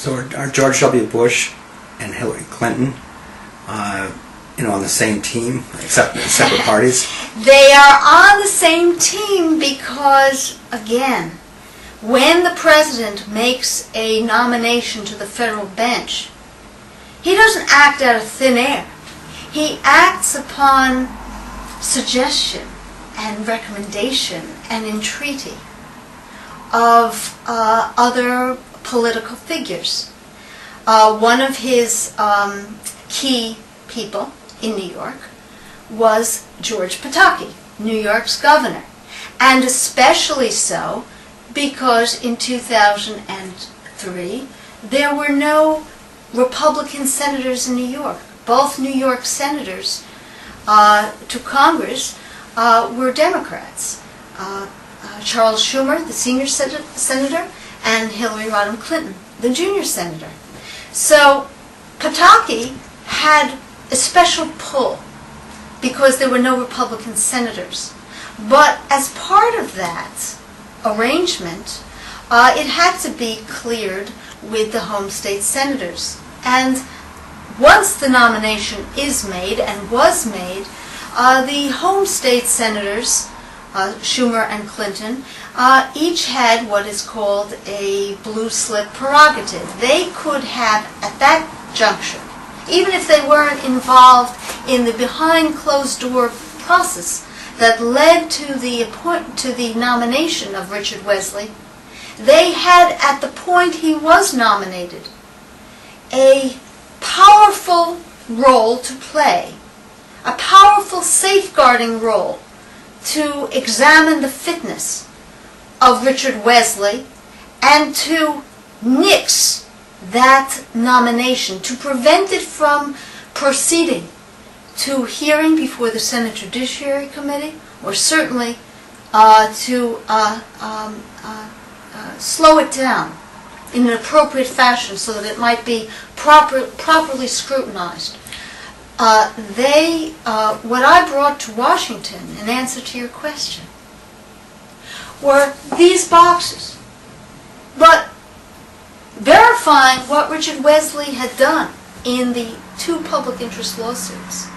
So are George W. Bush and Hillary Clinton, on the same team, except separate parties? They are on the same team because, again, when the president makes a nomination to the federal bench, he doesn't act out of thin air. He acts upon suggestion and recommendation and entreaty of other political figures. One of his key people in New York was George Pataki, New York's governor, and especially so because in 2003 there were no Republican senators in New York. Both New York senators to Congress were Democrats. Charles Schumer, the senior senator, and Hillary Rodham Clinton, the junior senator. So Pataki had a special pull because there were no Republican senators. But as part of that arrangement, it had to be cleared with the home state senators. And once the nomination is made and was made, the home state senators, Schumer and Clinton, each had what is called a blue slip prerogative. They could have, at that juncture, even if they weren't involved in the behind closed door process that led to the nomination of Richard Wesley, they had, at the point he was nominated, a powerful role to play, a powerful safeguarding role to examine the fitness of Richard Wesley and to nix that nomination, to prevent it from proceeding to hearing before the Senate Judiciary Committee, or certainly to slow it down in an appropriate fashion so that it might be properly scrutinized. What I brought to Washington in answer to your question were these boxes, but verifying what Richard Wesley had done in the two public interest lawsuits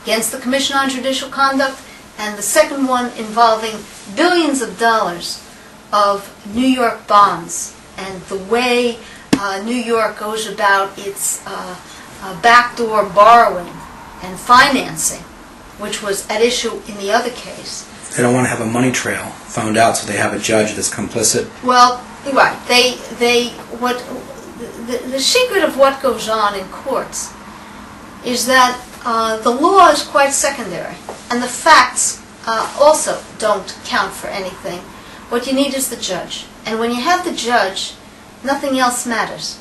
against the Commission on Judicial Conduct and the second one involving billions of dollars of New York bonds and the way New York goes about its backdoor borrowing and financing, which was at issue in the other case. They don't want to have a money trail found out, so they have a judge that's complicit. Well, right. The secret of what goes on in courts is that the law is quite secondary, and the facts also don't count for anything. What you need is the judge. And when you have the judge, nothing else matters.